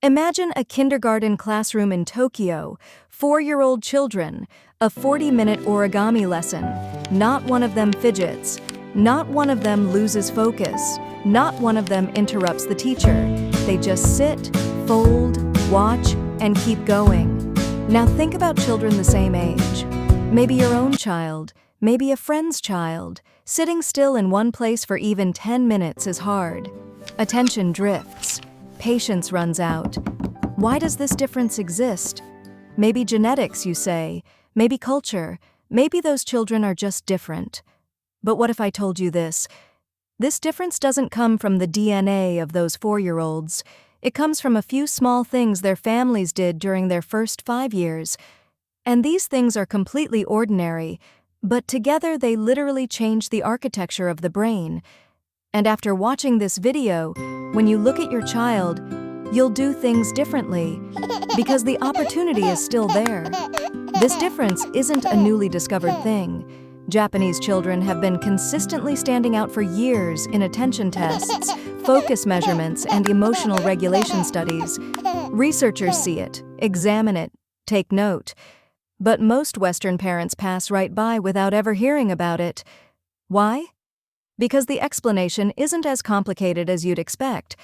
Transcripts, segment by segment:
Imagine a kindergarten classroom in Tokyo, 4-year-old children, a 40-minute origami lesson. Not one of them fidgets. Not one of them loses focus. Not one of them interrupts the teacher. They just sit, fold, watch, and keep going. Now think about children the same age. Maybe your own child, maybe a friend's child. Sitting still in one place for even 10 minutes is hard. Attention drifts. Patience runs out. Why does this difference exist? Maybe genetics, you say. Maybe culture. Maybe those children are just different. But what if I told you this? This difference doesn't come from the DNA of those 4-year-olds. It comes from a few small things their families did during their first 5 years. And these things are completely ordinary, but together they literally change the architecture of the brain. And after watching this video, when you look at your child, you'll do things differently because the opportunity is still there. This difference isn't a newly discovered thing. Japanese children have been consistently standing out for years in attention tests, focus measurements, and emotional regulation studies. Researchers see it, examine it, take note. But most Western parents pass right by without ever hearing about it. Why? Because the explanation isn't as complicated as you'd expect,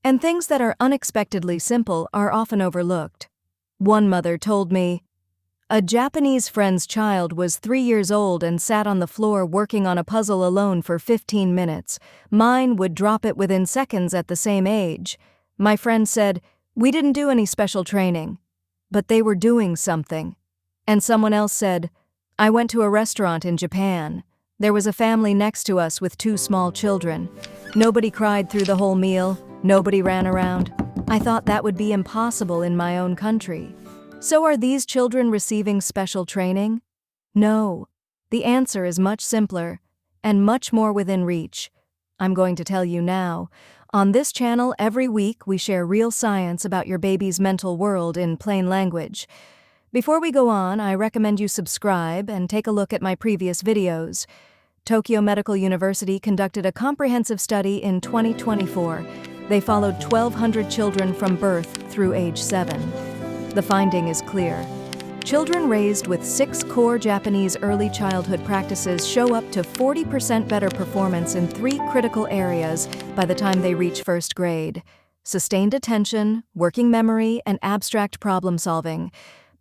and things that are unexpectedly simple are often overlooked. One mother told me, "A Japanese friend's child was 3 years old and sat on the floor working on a puzzle alone for 15 minutes. Mine would drop it within seconds at the same age. My friend said, 'We didn't do any special training, but they were doing something.' And someone else said, 'I went to a restaurant in Japan. There was a family next to us with 2 small children. Nobody cried through the whole meal. Nobody ran around. I thought that would be impossible in my own country.' So are these children receiving special training? No. The answer is much simpler and much more within reach. I'm going to tell you now. On this channel, every week we share real science about your baby's mental world in plain language. Before we go on, I recommend you subscribe and take a look at my previous videos. Tokyo Medical University conducted a comprehensive study in 2024. They followed 1,200 children from birth through age 7. The finding is clear. Children raised with 6 core Japanese early childhood practices show up to 40% better performance in 3 critical areas by the time they reach first grade: sustained attention, working memory, and abstract problem solving.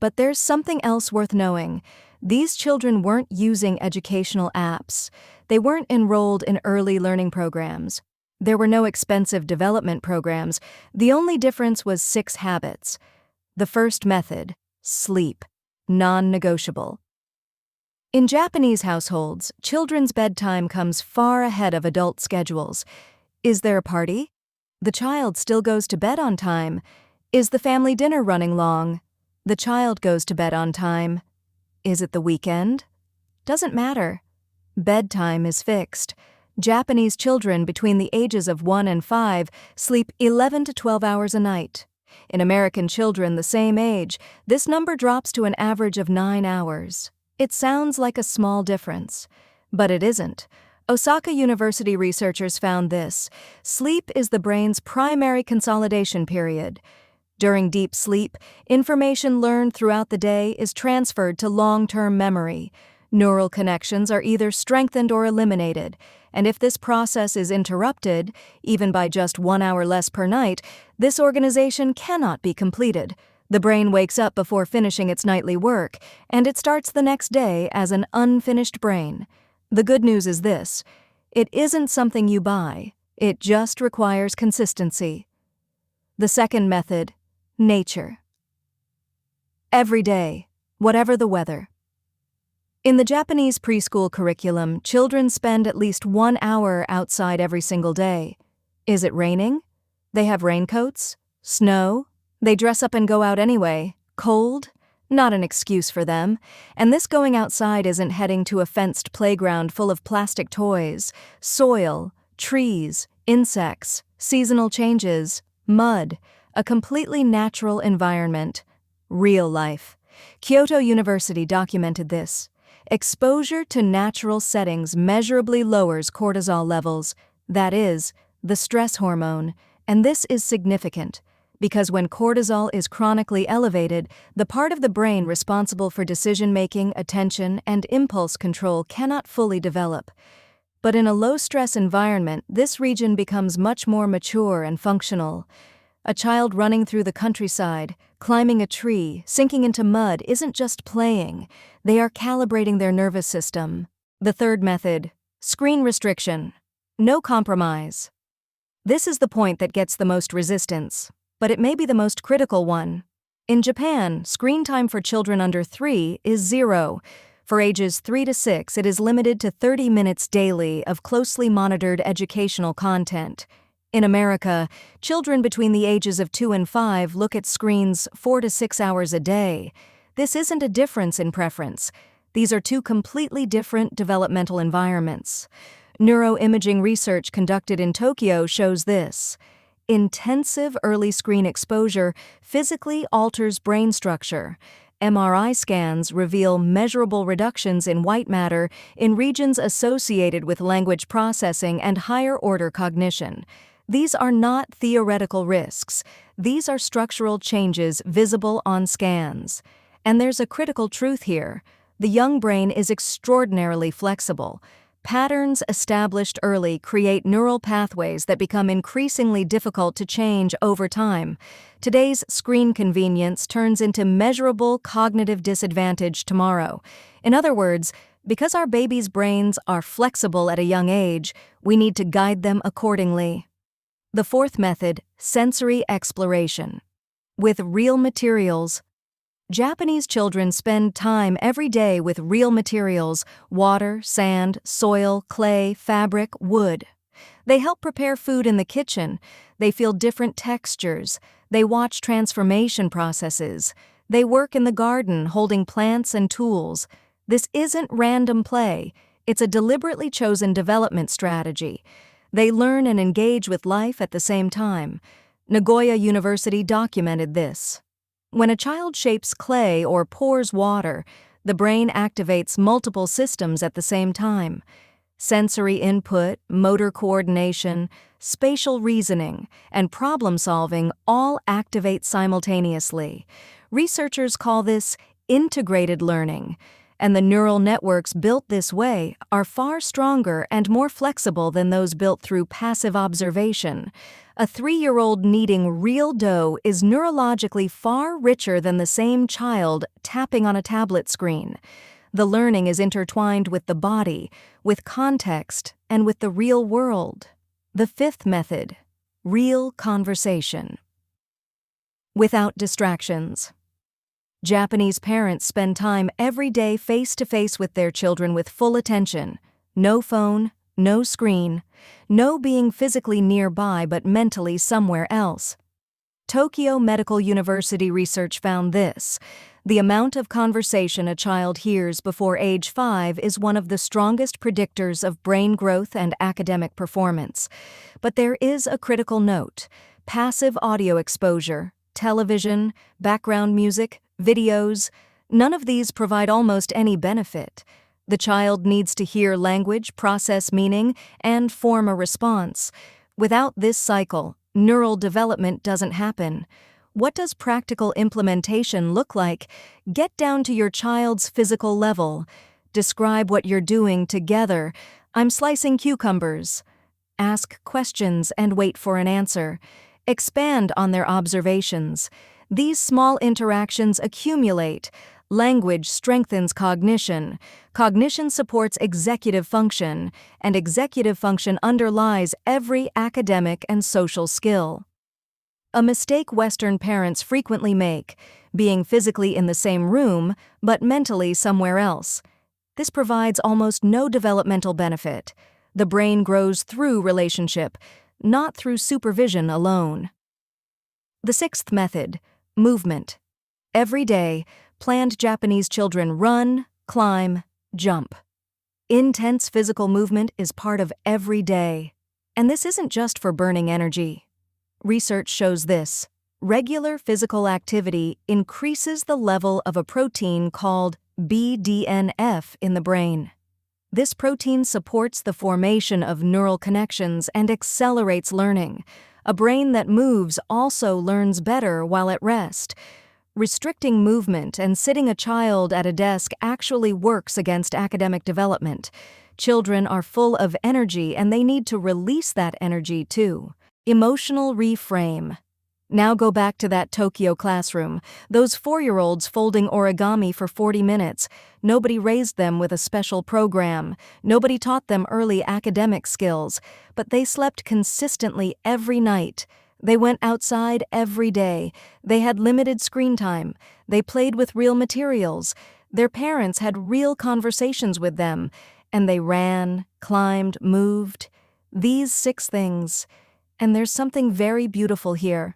But there's something else worth knowing. These children weren't using educational apps. They weren't enrolled in early learning programs. There were no expensive development programs. The only difference was 6 habits. The first method: sleep, non-negotiable. In Japanese households, children's bedtime comes far ahead of adult schedules. Is there a party? The child still goes to bed on time. Is the family dinner running long? The child goes to bed on time. Is it the weekend? Doesn't matter. Bedtime is fixed. Japanese children between the ages of 1 and 5 sleep 11 to 12 hours a night. In American children the same age, this number drops to an average of 9 hours. It sounds like a small difference, but it isn't. Osaka University researchers found this: sleep is the brain's primary consolidation period. During deep sleep, information learned throughout the day is transferred to long-term memory. Neural connections are either strengthened or eliminated, and if this process is interrupted, even by just 1 hour less per night, this organization cannot be completed. The brain wakes up before finishing its nightly work, and it starts the next day as an unfinished brain. The good news is this: it isn't something you buy. It just requires consistency. The second method: nature. Every day, whatever the weather. In the Japanese preschool curriculum, children spend at least 1 hour outside every single day. Is it raining? They have raincoats? Snow? They dress up and go out anyway. Cold? Not an excuse for them. And this going outside isn't heading to a fenced playground full of plastic toys, soil, trees, insects, seasonal changes, mud. A completely natural environment. Real life. Kyoto University documented this. Exposure to natural settings measurably lowers cortisol levels, that is, the stress hormone, and this is significant Because when cortisol is chronically elevated, the part of the brain responsible for decision-making, attention, and impulse control cannot fully develop. But in a low-stress environment, this region becomes much more mature and functional. A child running through the countryside, climbing a tree, sinking into mud isn't just playing. They are calibrating their nervous system. The third method, screen restriction. No compromise. This is the point that gets the most resistance, but it may be the most critical one. In Japan, screen time for children under 3 is 0. For ages 3 to 6, it is limited to 30 minutes daily of closely monitored educational content. In America, children between the ages of 2 and 5 look at screens 4 to 6 hours a day. This isn't a difference in preference. These are two completely different developmental environments. Neuroimaging research conducted in Tokyo shows this. Intensive early screen exposure physically alters brain structure. MRI scans reveal measurable reductions in white matter in regions associated with language processing and higher-order cognition. These are not theoretical risks. These are structural changes visible on scans. And there's a critical truth here. The young brain is extraordinarily flexible. Patterns established early create neural pathways that become increasingly difficult to change over time. Today's screen convenience turns into measurable cognitive disadvantage tomorrow. In other words, because our babies' brains are flexible at a young age, we need to guide them accordingly. The fourth method, sensory exploration. With real materials. Japanese children spend time every day with real materials: water, sand, soil, clay, fabric, wood. They help prepare food in the kitchen. They feel different textures. They watch transformation processes. They work in the garden holding plants and tools. This isn't random play. It's a deliberately chosen development strategy. They learn and engage with life at the same time. Nagoya University documented this. When a child shapes clay or pours water, the brain activates multiple systems at the same time. Sensory input, motor coordination, spatial reasoning, and problem-solving all activate simultaneously. Researchers call this integrated learning, and the neural networks built this way are far stronger and more flexible than those built through passive observation. A 3-year-old kneading real dough is neurologically far richer than the same child tapping on a tablet screen. The learning is intertwined with the body, with context, and with the real world. The fifth method, real conversation. Without distractions. Japanese parents spend time every day face-to-face with their children with full attention. No phone, no screen, no being physically nearby but mentally somewhere else. Tokyo Medical University research found this. The amount of conversation a child hears before age 5 is one of the strongest predictors of brain growth and academic performance. But there is a critical note. Passive audio exposure, television, background music, videos, none of these provide almost any benefit. The child needs to hear language, process meaning, and form a response. Without this cycle, neural development doesn't happen. What does practical implementation look like? Get down to your child's physical level. Describe what you're doing together. I'm slicing cucumbers. Ask questions and wait for an answer. Expand on their observations. These small interactions accumulate. Language strengthens cognition. Cognition supports executive function, and executive function underlies every academic and social skill. A mistake Western parents frequently make, being physically in the same room, but mentally somewhere else. This provides almost no developmental benefit. The brain grows through relationship, not through supervision alone. The sixth method, movement. Every day, planned Japanese children run, climb, jump. Intense physical movement is part of every day. And this isn't just for burning energy. Research shows this. Regular physical activity increases the level of a protein called BDNF in the brain. This protein supports the formation of neural connections and accelerates learning. A brain that moves also learns better while at rest. Restricting movement and sitting a child at a desk actually works against academic development. Children are full of energy and they need to release that energy too. Emotional reframe. Now go back to that Tokyo classroom. Those 4-year-olds folding origami for 40 minutes. Nobody raised them with a special program. Nobody taught them early academic skills. But they slept consistently every night. They went outside every day. They had limited screen time. They played with real materials. Their parents had real conversations with them. And they ran, climbed, moved. These 6 things. And there's something very beautiful here.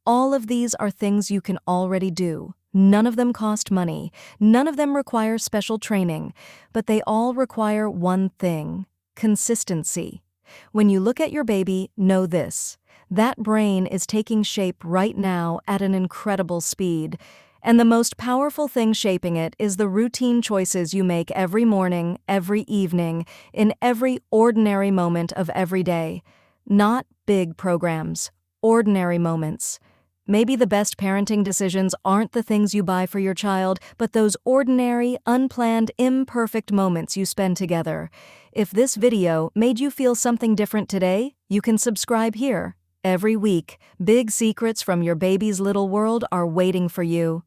All of these are things you can already do. None of them cost money. None of them require special training. But they all require one thing: consistency. When you look at your baby, know this: that brain is taking shape right now at an incredible speed. And the most powerful thing shaping it is the routine choices you make every morning, every evening, in every ordinary moment of every day. Not big programs, ordinary moments. Maybe the best parenting decisions aren't the things you buy for your child, but those ordinary, unplanned, imperfect moments you spend together. If this video made you feel something different today, you can subscribe here. Every week, big secrets from your baby's little world are waiting for you.